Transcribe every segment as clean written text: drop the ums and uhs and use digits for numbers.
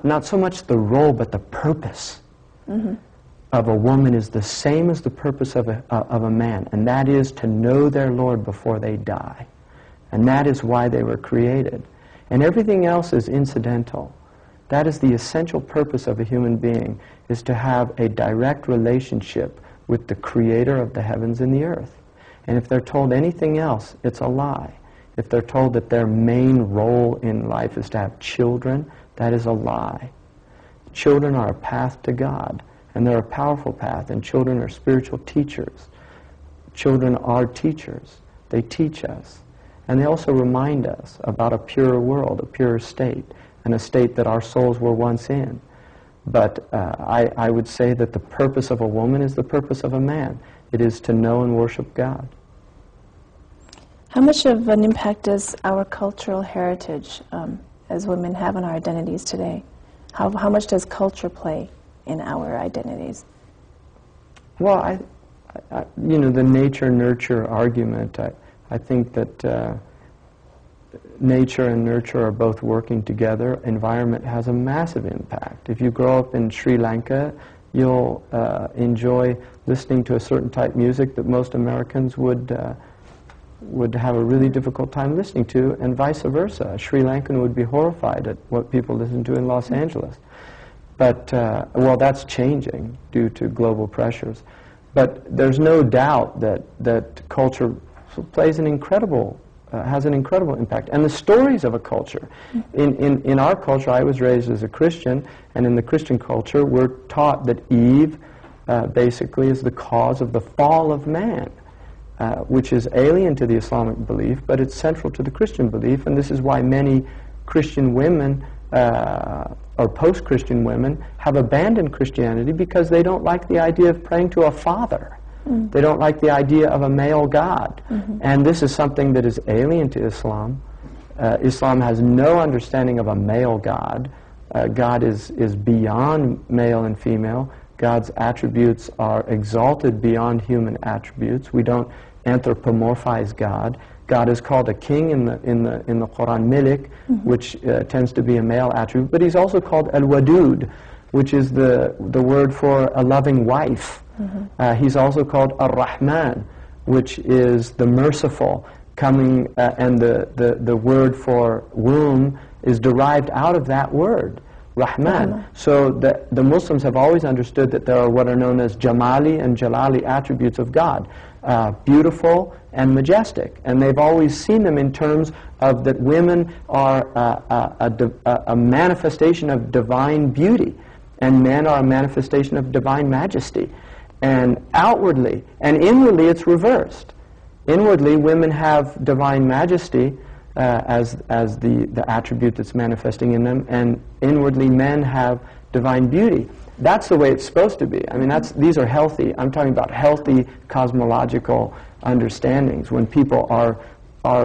not so much the role, but the purpose of a woman is the same as the purpose of a man, and that is to know their Lord before they die. And that is why they were created. And everything else is incidental. That is the essential purpose of a human being, is to have a direct relationship with the Creator of the heavens and the earth. And if they're told anything else, it's a lie. If they're told that their main role in life is to have children, that is a lie. Children are a path to God, and they're a powerful path, and children are spiritual teachers. Children are teachers. They teach us. And they also remind us about a purer world, a purer state, and a state that our souls were once in. But I would say that the purpose of a woman is the purpose of a man. It is to know and worship God. How much of an impact does our cultural heritage as women have on our identities today? How much does culture play in our identities? Well, you know, the nature-nurture argument, I think that nature and nurture are both working together. Environment has a massive impact. If you grow up in Sri Lanka, you'll enjoy listening to a certain type of music that most Americans would have a really difficult time listening to, and vice versa. A Sri Lankan would be horrified at what people listen to in Los Angeles. But, well, that's changing due to global pressures. But there's no doubt that culture plays an incredible, has an incredible impact. And the stories of a culture. In our culture, I was raised as a Christian, and in the Christian culture, we're taught that Eve basically is the cause of the fall of man, which is alien to the Islamic belief, but it's central to the Christian belief, and this is why many Christian women or post-Christian women have abandoned Christianity, because they don't like the idea of praying to a father. They don't like the idea of a male God. And this is something that is alien to Islam. Islam has no understanding of a male God. God is beyond male and female. God's attributes are exalted beyond human attributes. We don't anthropomorphize God. God is called a king in the Quran, Malik, which tends to be a male attribute, but he's also called Al-Wadud, which is the word for a loving wife. He's also called Ar-Rahman, which is the merciful, coming, and the word for womb is derived out of that word, Rahman. So the Muslims have always understood that there are what are known as Jamali and Jalali attributes of God, beautiful and majestic. And they've always seen them in terms of that women are a manifestation of divine beauty, and men are a manifestation of divine majesty. And outwardly and inwardly it's reversed. Inwardly, women have divine majesty as the attribute that's manifesting in them, and inwardly men have divine beauty. That's the way it's supposed to be. I mean, these are healthy. I'm talking about healthy cosmological understandings when people are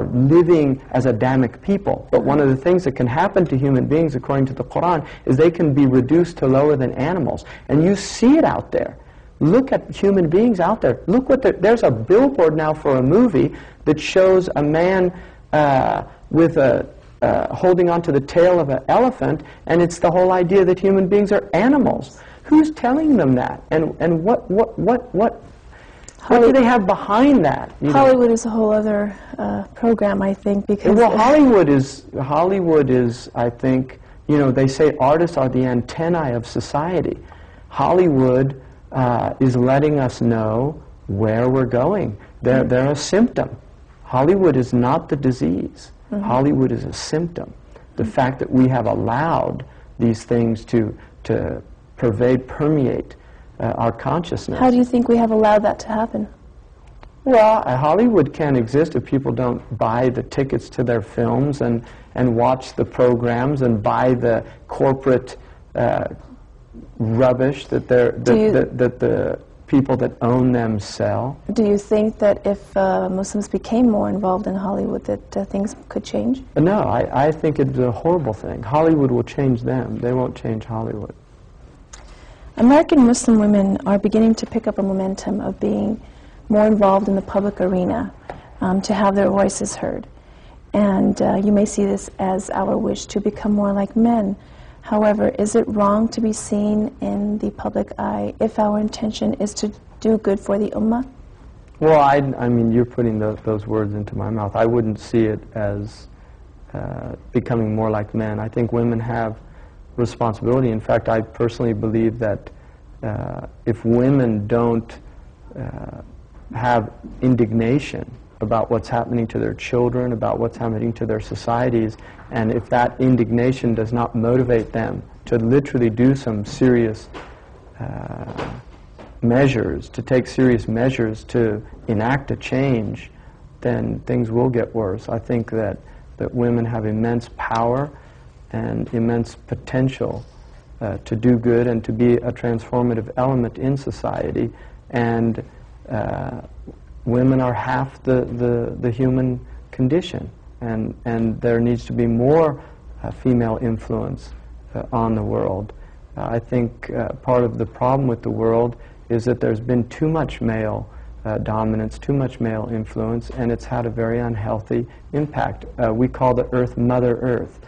living as Adamic people. But one of the things that can happen to human beings, according to the Quran, is they can be reduced to lower than animals. And you see it out there. Look at human beings out there. Look what there's a billboard now for a movie that shows a man with holding onto the tail of an elephant, and it's the whole idea that human beings are animals. Who's telling them that? And what do they have behind that? Hollywood is a whole other program, I think, because well, Hollywood is, I think, you know, they say artists are the antennae of society. Hollywood is letting us know where we're going. They're a symptom. Hollywood is not the disease. Hollywood is a symptom. The fact that we have allowed these things to permeate our consciousness. How do you think we have allowed that to happen? Well, Hollywood can't exist if people don't buy the tickets to their films and watch the programs and buy the corporate rubbish that the people that own them sell. Do you think that if Muslims became more involved in Hollywood that things could change? No, I think it's a horrible thing. Hollywood will change them. They won't change Hollywood. American Muslim women are beginning to pick up a momentum of being more involved in the public arena, to have their voices heard. And you may see this as our wish to become more like men. However, is it wrong to be seen in the public eye if our intention is to do good for the ummah? Well, I mean, you're putting those words into my mouth. I wouldn't see it as becoming more like men. I think women have responsibility. In fact, I personally believe that if women don't have indignation about what's happening to their children, about what's happening to their societies, and if that indignation does not motivate them to literally do some serious measures, to take serious measures to enact a change, then things will get worse. I think that women have immense power and immense potential to do good and to be a transformative element in society, and women are half the human condition, and there needs to be more female influence on the world. I think part of the problem with the world is that there's been too much male dominance, too much male influence, and it's had a very unhealthy impact. We call the earth Mother Earth,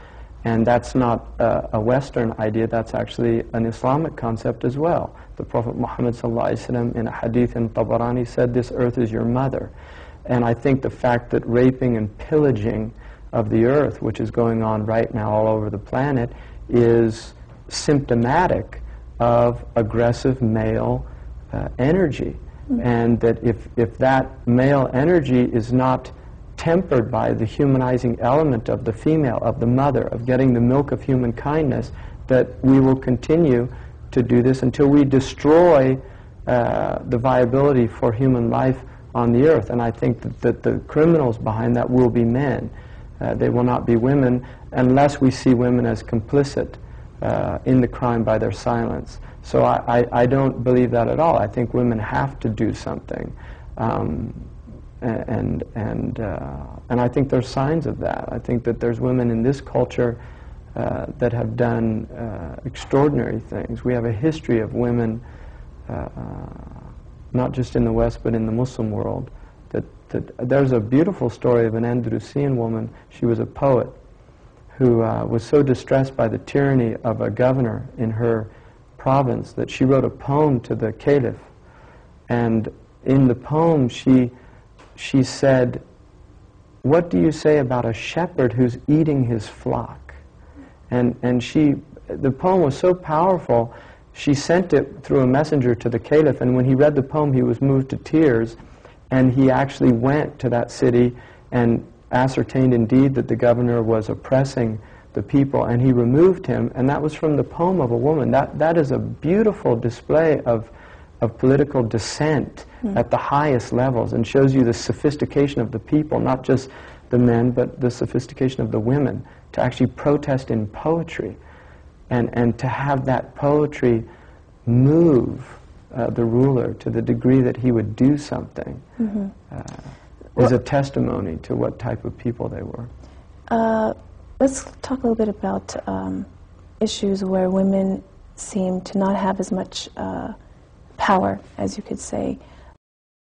and that's not a Western idea, that's actually an Islamic concept as well. The Prophet Muhammad ﷺ in a hadith in Tabarani said, "This earth is your mother." And I think the fact that raping and pillaging of the earth, which is going on right now all over the planet, is symptomatic of aggressive male energy. And that if that male energy is not tempered by the humanizing element of the female, of the mother, of getting the milk of human kindness, that we will continue to do this until we destroy the viability for human life on the earth. And I think that the criminals behind that will be men. They will not be women, unless we see women as complicit in the crime by their silence. So I don't believe that at all. I think women have to do something, and I think there's signs of that. I think that there's women in this culture that have done extraordinary things. We have a history of women, not just in the West but in the Muslim world. That there's a beautiful story of an Andalusian woman. She was a poet who was so distressed by the tyranny of a governor in her province that she wrote a poem to the caliph. And in the poem she said, "What do you say about a shepherd who's eating his flock?" And the poem was so powerful, she sent it through a messenger to the caliph, and when he read the poem he was moved to tears, and he actually went to that city and ascertained indeed that the governor was oppressing the people, and he removed him, and that was from the poem of a woman. That is a beautiful display of political dissent at the highest levels, and shows you the sophistication of the people, not just the men, but the sophistication of the women, to actually protest in poetry, and to have that poetry move the ruler to the degree that he would do something, is a testimony to what type of people they were. Let's talk a little bit about issues where women seem to not have as much power, as you could say.